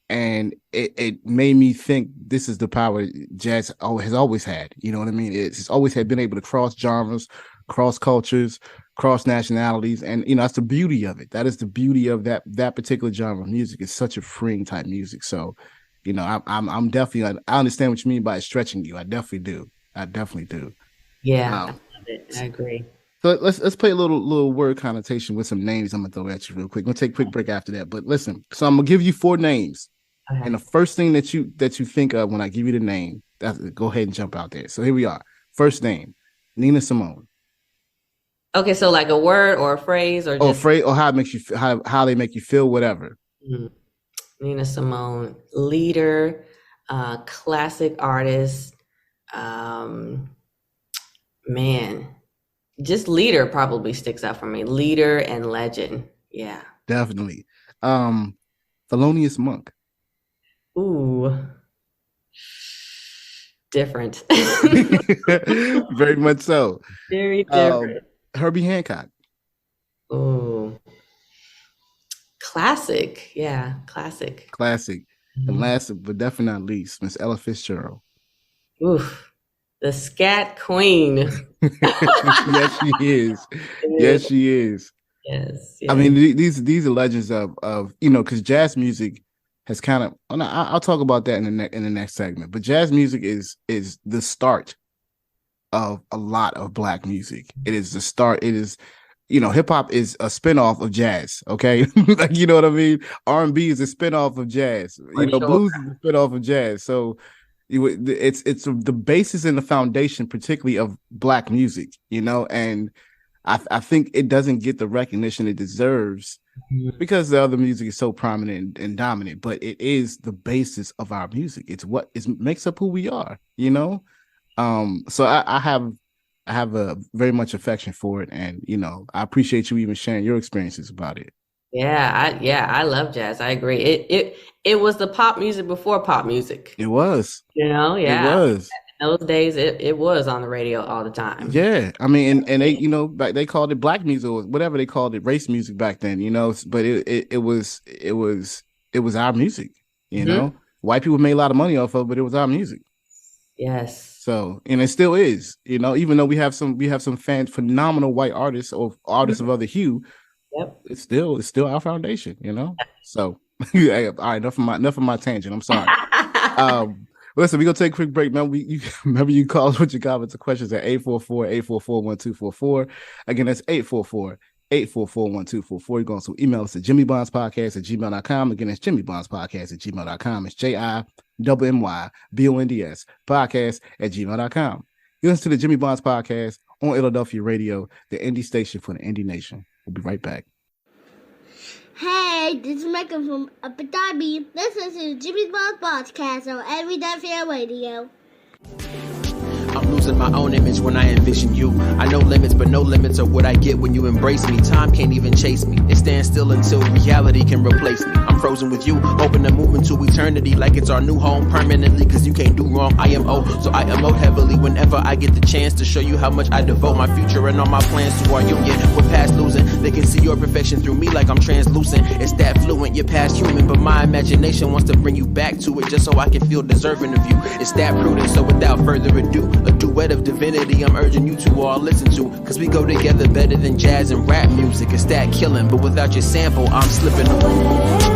and it made me think this is the power jazz has always had. You know what I mean? It's always had been able to cross genres, cross cultures, cross nationalities, and that's the beauty of it. That is the beauty of that particular genre of music. It's such a freeing type music. So, I'm definitely, I understand what you mean by stretching you. I definitely do. Yeah, I love it. I agree. So let's play a little word connotation with some names. I'm gonna throw at you real quick. We'll take a quick break after that. But listen, so I'm gonna give you 4 names, and the first thing that you think of when I give you the name, go ahead and jump out there. So here we are. First name, Nina Simone. Okay, so like a word or a phrase, or just... a phrase, or how it makes you how they make you feel, whatever. Nina Simone, leader, classic artist, man, just leader probably sticks out for me. Leader and legend, yeah, definitely. Thelonious Monk. Ooh, different. Very much so. Very different. Herbie Hancock. Oh, classic. Yeah, classic. And last but definitely not least, Miss Ella Fitzgerald. Oof, the scat queen. Yes, she is. Yes, she is. Yes. I mean, these are legends of because jazz music has kind of. I'll talk about that in the next segment. But jazz music is the start of a lot of Black music. It is the start. It is, hip hop is a spinoff of jazz. Okay, like you know what I mean. R&B is a spinoff of jazz. Blues is a spinoff of jazz. So it's the basis and the foundation, particularly of Black music. And I think it doesn't get the recognition it deserves because the other music is so prominent and dominant, but it is the basis of our music. It's what makes up who we are, you know? So I have a very much affection for it, and you know, I appreciate you even sharing your experiences about it. I love jazz. I agree. It was the pop music before pop music. It was. You know, yeah. It was. In those days, it was on the radio all the time. Yeah, I mean, and they, you know, they called it black music or whatever they called it, race music back then, you know. But it was our music, you know. White people made a lot of money off of it, but it was our music. Yes. So, and it still is, you know, even though we have some phenomenal white artists or artists of other hue. Yep. It's still our foundation, you know. So, all right, enough of my tangent. I'm sorry. Listen, we're gonna take a quick break. Remember, you call us with your comments or questions at 844-844-1244. Again, that's 844-844-1244. You can also email us at jimmybondspodcast@gmail.com. Again, it's jimmybondspodcast@gmail.com. It's JIMMYBONDS podcast@gmail.com. You listen to the Jimmy Bonds Podcast on Illadelphia Radio, the indie station for the indie nation. We'll be right back. Hey, this is Michael from Abu Dhabi. Listen to Jimmy Bonds Podcast on Illadelphia Radio. I'm losing my own image when I envision you. I know limits, but no limits are what I get when you embrace me. Time can't even chase me. It stands still until reality can replace me. I'm frozen with you, hoping to move into eternity like it's our new home permanently, cause you can't do wrong. I am old, so I emote heavily whenever I get the chance to show you how much I devote my future and all my plans to our union. We're past losing, they can see your perfection through me like I'm translucent. It's that fluent, you're past human, but my imagination wants to bring you back to it just so I can feel deserving of you. It's that prudent, so without further ado, a duet of divinity I'm urging you to all listen to, cause we go together better than jazz and rap music. It's that killing, but without your sample I'm slipping away.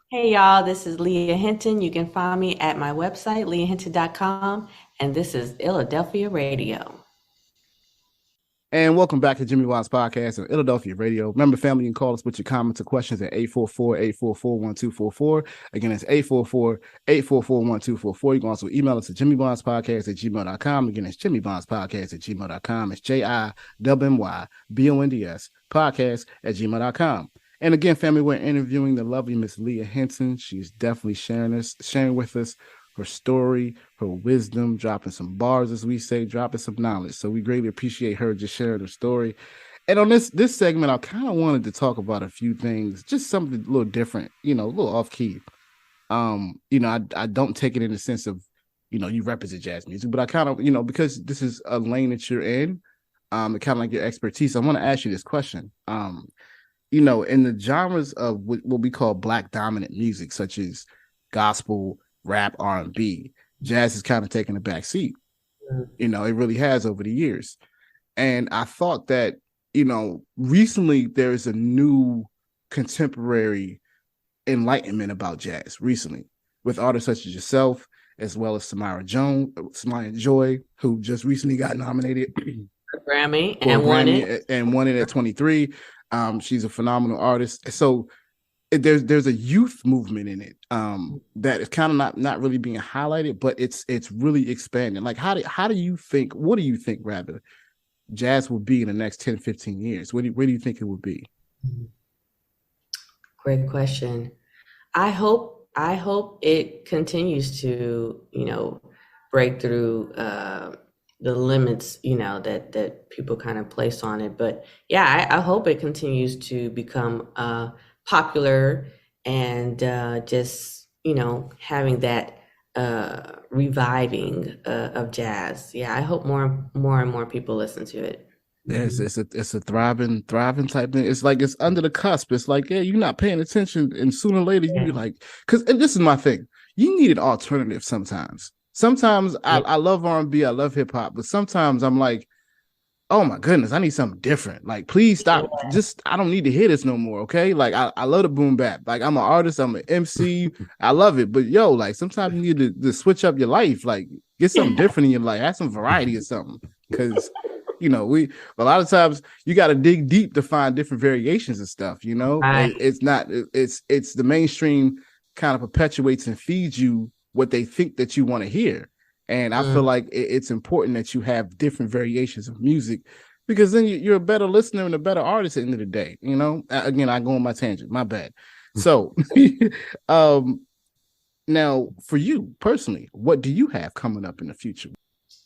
Hey y'all, this is Leah Hinton. You can find me at my website, leahhinton.com, and this is Illadelphia Radio. And welcome back to Jimmy Bonds Podcast on Illadelphia Radio. Remember, family, you can call us with your comments or questions at 844-844-1244. Again, it's 844-844-1244. You can also email us at jimmybondspodcast@gmail.com. Again, it's jimmybondspodcast@gmail.com. It's JIMMYBONDS podcast@gmail.com. And again, family, we're interviewing the lovely Miss Leah Hinton. She's definitely sharing with us her story, her wisdom, dropping some bars, as we say, dropping some knowledge. So we greatly appreciate her just sharing her story. And on this segment, I kind of wanted to talk about a few things, just something a little different, you know, a little off key. You know, I don't take it in the sense of, you know, you represent jazz music, but I kind of, you know, because this is a lane that you're in, kind of like your expertise. I want to ask you this question. You know, in the genres of what we call Black dominant music, such as gospel, rap, R&B, jazz has kind of taken a back seat. You know, it really has over the years. And I thought that, you know, recently there's a new contemporary enlightenment about jazz recently with artists such as yourself, as well as Samara Joy, who just recently got nominated for Grammy and won it at 23. She's a phenomenal artist. So there's a youth movement in it that is kind of not really being highlighted, but it's really expanding. Like what do you think rather jazz will be in the next 10, 15 years? Where do you think it will be? Great question. I hope it continues to, you know, break through the limits, you know, that people kind of place on it. But yeah, I hope it continues to become popular and just, you know, having that reviving of jazz. Yeah, I hope more and more people listen to it. Yes, it's a thriving type thing. It's like it's under the cusp. It's like, yeah, you're not paying attention, and sooner or later you be like, because this is my thing. You need an alternative sometimes. Sometimes I love R&B, I love hip hop, but sometimes I'm like, oh my goodness, I need something different. Like, please stop. Just, I don't need to hear this no more. Okay. Like, I love the boom bap. Like, I'm an artist, I'm an MC. I love it. But yo, like, sometimes you need to switch up your life. Like, get something different in your life. Have some variety or something. because you know a lot of times you got to dig deep to find different variations of stuff. You know, Right. it's not it's the mainstream kind of perpetuates and feeds you what they think that you want to hear. And I feel like it's important that you have different variations of music, because then you're a better listener and a better artist at the end of the day. You know, again, I go on my tangent, my bad. So now for you personally, what do you have coming up in the future?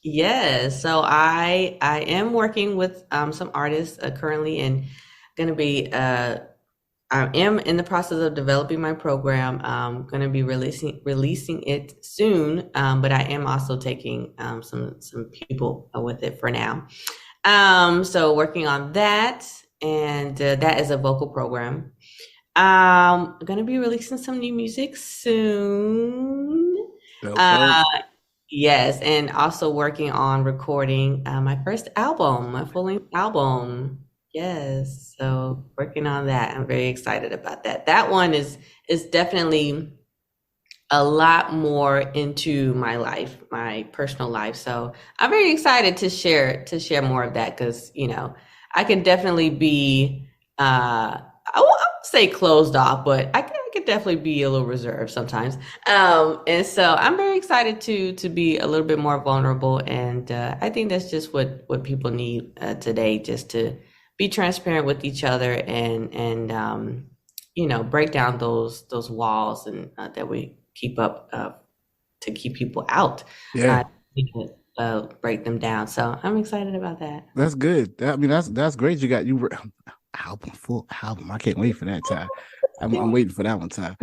Yes, so I am working with some artists currently, and going to be I am in the process of developing my program. I'm going to be releasing it soon, but I am also taking some people with it for now. So working on that, and that is a vocal program. I'm going to be releasing some new music soon. Yes, and also working on recording my first album, my full-length album. Yes, so working on that. I'm very excited about that. That one is definitely a lot more into my life, my personal life. So I'm very excited to share more of that, because you know I can definitely be I won't say closed off, but I could definitely be a little reserved sometimes. And so I'm very excited to be a little bit more vulnerable, and I think that's just what people need today, just to be transparent with each other and you know, break down those walls and that we keep up to keep people out. Yeah. Break them down. So I'm excited about that. That's good. I mean, that's great. You got full album. I can't wait for that, Ty. I'm waiting for that one, Ty.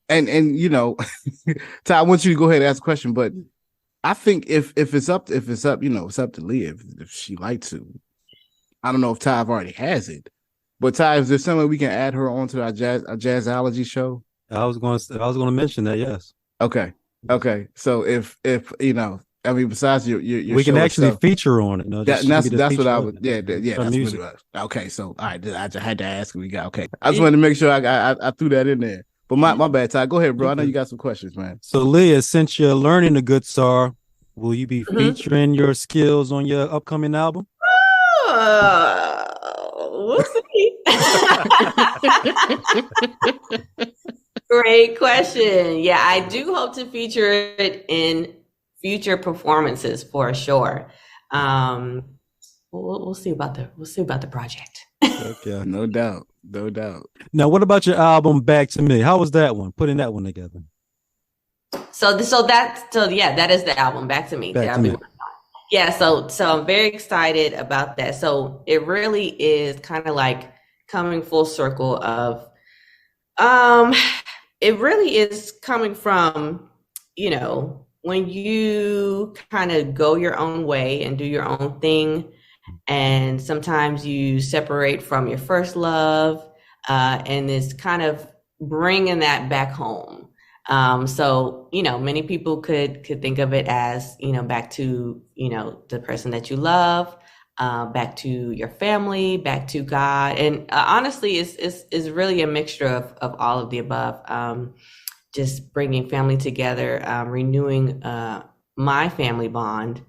And you know, Ty, I want you to go ahead and ask a question, but I think if it's up, you know, it's up to Leah if she likes to. I don't know if Ty already has it, but Ty, is there some way we can add her onto our jazzology show? I was going to mention that. Yes. Okay. So if you know, I mean, besides your we can actually stuff, feature on it. No, that's what I would. Yeah. That's music. Okay. So all right, I just had to ask. We got okay. I just wanted to make sure I threw that in there. But my bad, Ty. Go ahead, bro. I know you got some questions, man. So Leah, since you're learning the good SAR, will you be featuring your skills on your upcoming album? We'll see. Great question. Yeah, I do hope to feature it in future performances for sure. We'll see about the project. Okay, no doubt. Now, what about your album Back to Me? How was that one? Putting that one together. That is the album Back to Me. Yeah, so I'm very excited about that. So it really is kind of like coming full circle of it really is coming from, you know, when you kind of go your own way and do your own thing, and sometimes you separate from your first love, and it's kind of bringing that back home. So, you know, many people could think of it as, you know, back to, you know, the person that you love, back to your family, back to God. And honestly, it's really a mixture of all of the above. Just bringing family together, renewing my family bond,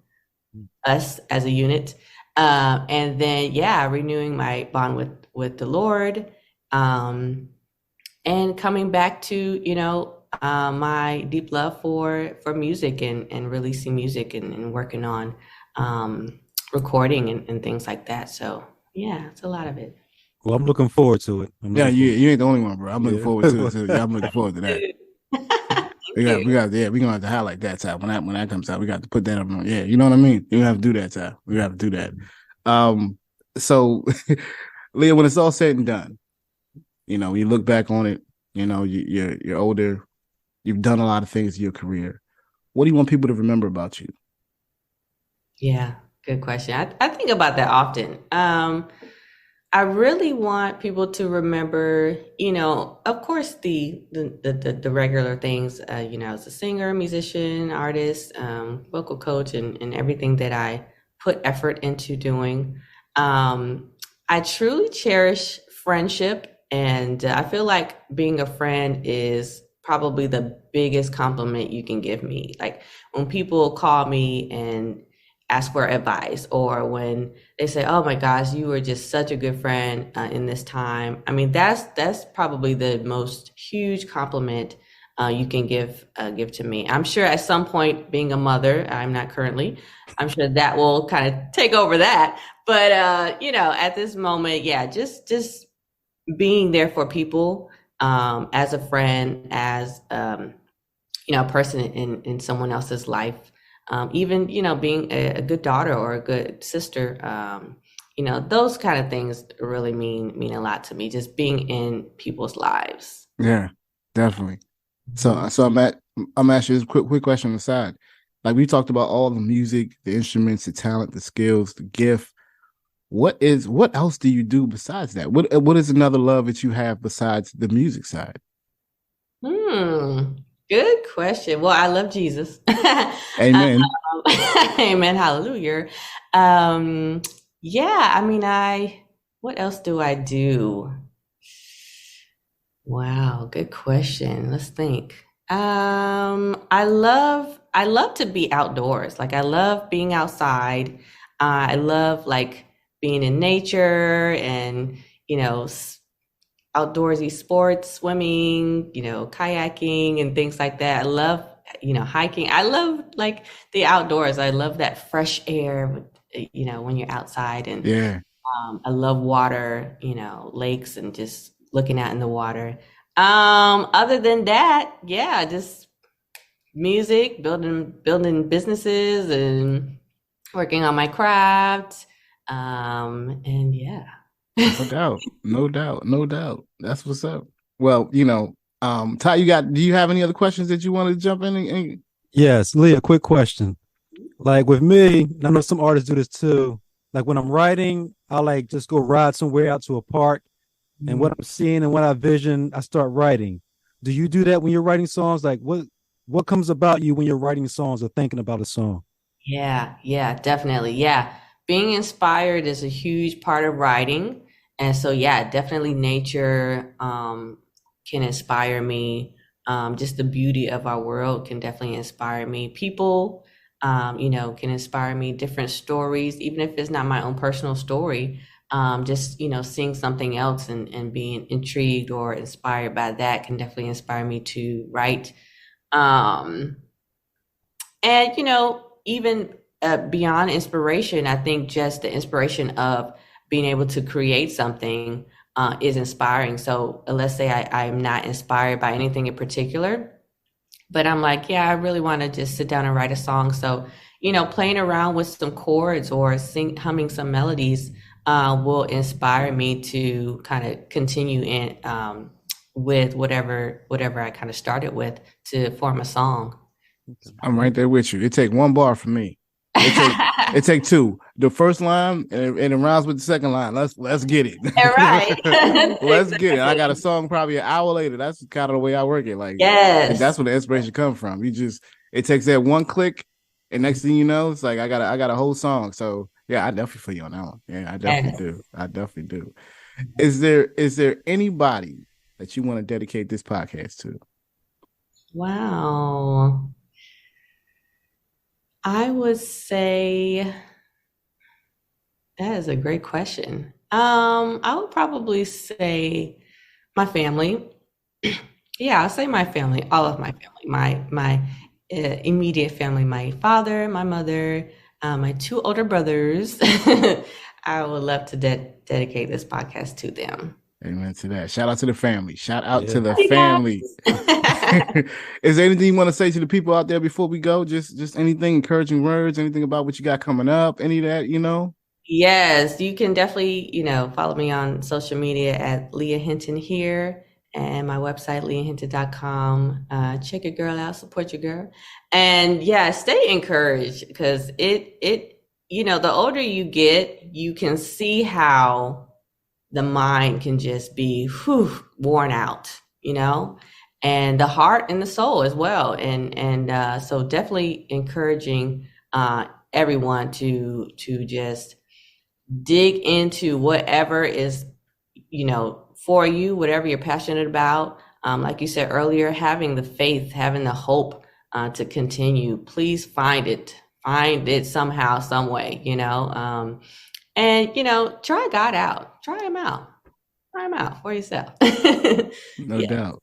us as a unit, and then renewing my bond with the Lord, and coming back to, you know, my deep love for music and releasing music and working on recording and things like that. So yeah, it's a lot of it. Well, I'm looking forward to it. You ain't the only one, bro. I'm looking forward to it too. Yeah, I'm looking forward to that. we're gonna have to highlight that time when that comes out. We got to put that up on. Yeah, you know what I mean? You have to do that time. We have to do that. So Leah, when it's all said and done, you know, you look back on it, you know, you're older, you've done a lot of things in your career. What do you want people to remember about you? Yeah, good question. I think about that often. I really want people to remember, you know, of course, the regular things, you know, as a singer, musician, artist, vocal coach, and everything that I put effort into doing. I truly cherish friendship, and I feel like being a friend is probably the biggest compliment you can give me. Like when people call me and ask for advice, or when they say, "Oh my gosh, you were just such a good friend in this time." I mean, that's probably the most huge compliment you can give to me. I'm sure at some point, being a mother, I'm not currently, I'm sure that will kind of take over that. But at this moment, yeah, just being there for people as a friend, as a person in someone else's life. Even, being a good daughter or a good sister, those kind of things really mean a lot to me, just being in people's lives. Yeah, definitely. So I'm asking you this quick question aside. Like, we talked about all the music, the instruments, the talent, the skills, the gift. What else do you do besides that? What is another love that you have besides the music side? Good question. Well, I love Jesus. Amen. Amen. Hallelujah. Yeah, I mean, what else do I do? Wow, good question. Let's think. I love to be outdoors. Like, I love being outside. I love like being in nature and, outdoorsy sports, swimming, kayaking and things like that. I love, hiking. I love like the outdoors. I love that fresh air, when you're outside. And yeah, I love water, lakes and just looking out in the water. Other than that, yeah, just music, building businesses and working on my craft. And yeah. No doubt. That's what's up. Well, Ty, do you have any other questions that you want to jump in? Yes, Leah, quick question. Like with me, I know some artists do this too. Like when I'm writing, I like just go ride somewhere out to a park, and what I'm seeing and what I vision, I start writing. Do you do that when you're writing songs? Like what comes about you when you're writing songs or thinking about a song? Yeah, definitely. Yeah. Being inspired is a huge part of writing. And so, yeah, definitely nature can inspire me. Just the beauty of our world can definitely inspire me. People, can inspire me. Different stories, even if it's not my own personal story, just, seeing something else and being intrigued or inspired by that can definitely inspire me to write. And, even beyond inspiration, I think just the inspiration of being able to create something is inspiring. So let's say I'm not inspired by anything in particular, but I'm like, yeah, I really want to just sit down and write a song. So, playing around with some chords or humming some melodies will inspire me to kind of continue in with whatever I kind of started with to form a song. I'm right there with you. It take one bar for me. It take two. The first line and it rhymes with the second line. Let's get it. All right. Let's get it. I got a song probably an hour later. That's kind of the way I work it. Like, yes, that's where the inspiration comes from. It takes that one click, and next thing you know, it's like I got a whole song. So yeah, I definitely feel you on that one. Yeah, I definitely do. Is there anybody that you want to dedicate this podcast to? Wow. I would say that is a great question. I would probably say my family. Yeah, I'll say my family, all of my family, my immediate family, my father, my mother, my two older brothers. I would love to dedicate this podcast to them. Amen to that. Shout out to the family. Shout out to the family. Is there anything you want to say to the people out there before we go? Just anything, encouraging words, anything about what you got coming up, any of that, Yes, you can definitely, follow me on social media at Leah Hinton here, and my website, leahhinton.com. Check your girl out, support your girl. And yeah, stay encouraged, because the older you get, you can see how the mind can just be worn out, and the heart and the soul as well. And so definitely encouraging everyone to just dig into whatever is, for you, whatever you're passionate about. Like you said earlier, having the faith, having the hope to continue. Please find it. find it somehow, some way, and try God out, try him out for yourself. No doubt.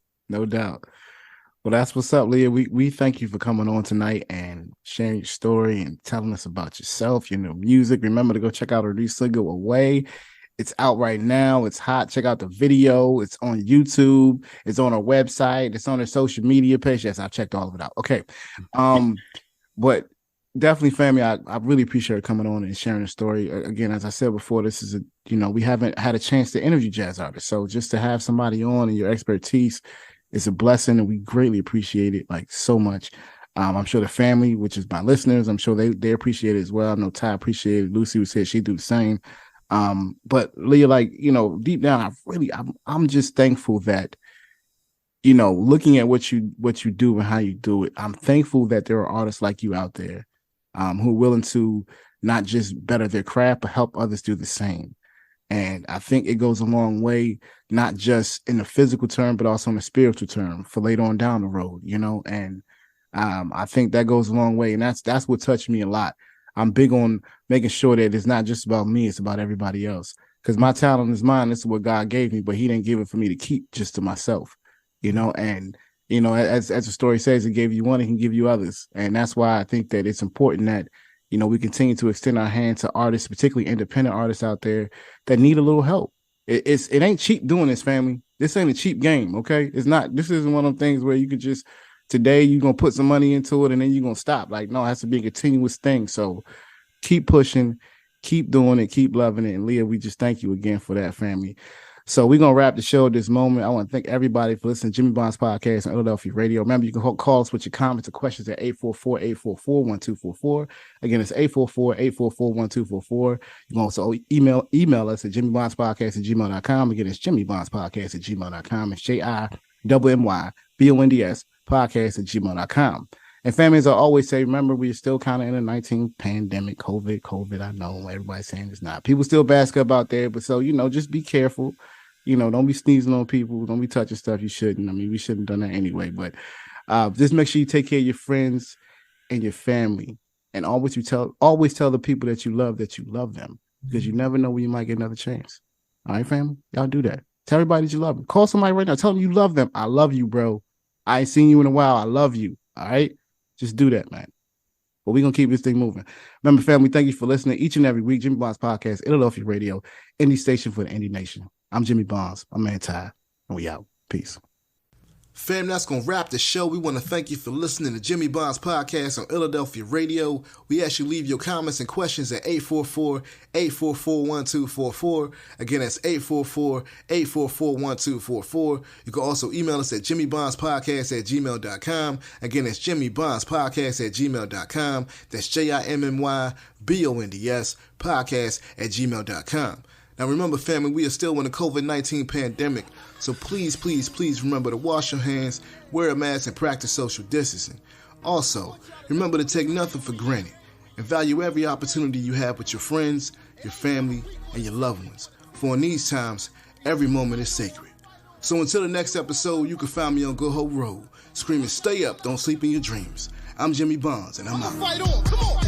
Well, that's what's up, Leah. We thank you for coming on tonight and sharing your story and telling us about yourself, your new music. Remember to go check out our new single, Away. It's out right now. It's hot. Check out the video. It's on YouTube. It's on our website. It's on our social media page. Yes, I checked all of it out. Okay. But definitely, family, I really appreciate coming on and sharing the story. Again, as I said before, this is we haven't had a chance to interview jazz artists. So just to have somebody on and your expertise, it's a blessing, and we greatly appreciate it, like, so much. I'm sure the family, which is my listeners, I'm sure they appreciate it as well. I know Ty appreciated it. Lucy was said she'd do the same. But Leah, like, deep down, I'm just thankful that, looking at what you do and how you do it, I'm thankful that there are artists like you out there, who are willing to not just better their craft, but help others do the same. And I think it goes a long way, not just in the physical term, but also in the spiritual term for later on down the road, and I think that goes a long way. And that's what touched me a lot. I'm big on making sure that it's not just about me, it's about everybody else. Because my talent is mine. This is what God gave me, but he didn't give it for me to keep just to myself, and, as the story says, he gave you one, he can give you others. And that's why I think that it's important that, we continue to extend our hand to artists, particularly independent artists out there that need a little help. It ain't cheap doing this, family. This ain't a cheap game, okay? It's not. This isn't one of them things where you could just, today you're going to put some money into it and then you're going to stop. Like, no, it has to be a continuous thing. So keep pushing, keep doing it, keep loving it. And Leah, we just thank you again for that, family. So we're going to wrap the show at this moment. I want to thank everybody for listening to Jimmy Bond's podcast on Illadelphia Radio. Remember, you can call us with your comments or questions at 844-844-1244. Again, it's 844-844-1244. You can also email us at jimmybondspodcast@gmail.com. Again, it's jimmybondspodcast@gmail.com. It's JIMMYBONDS podcast@gmail.com. And family, as I always say, remember, we're still kind of in a 19 pandemic, COVID. I know everybody's saying it's not. People still bask up out there, but so, just be careful. Don't be sneezing on people. Don't be touching stuff you shouldn't. I mean, we shouldn't have done that anyway. But just make sure you take care of your friends and your family. And always tell the people that you love them, because you never know when you might get another chance. All right, family? Y'all do that. Tell everybody that you love them. Call somebody right now. Tell them you love them. I love you, bro. I ain't seen you in a while. I love you. All right? Just do that, man. But we're going to keep this thing moving. Remember, family, thank you for listening each and every week. Jimmy Bond's podcast, Illadelphia Radio, indie station for the indie nation. I'm Jimmy Bonds. My man Ty, and we out. Peace. Fam, that's going to wrap the show. We want to thank you for listening to Jimmy Bond's podcast on Illadelphia Radio. We ask you leave your comments and questions at 844-844-1244. Again, that's 844-844-1244. You can also email us at jimmybondspodcast@gmail.com. Again, that's jimmybondspodcast@gmail.com. That's JIMMYBONDS podcast@gmail.com. Now remember, family, we are still in the COVID-19 pandemic, so please remember to wash your hands, wear a mask, and practice social distancing. Also, remember to take nothing for granted and value every opportunity you have with your friends, your family, and your loved ones. For in these times, every moment is sacred. So until the next episode, you can find me on Go Ho Road, screaming, stay up, don't sleep in your dreams. I'm Jimmy Bonds, and I'm out. Fight on, come on.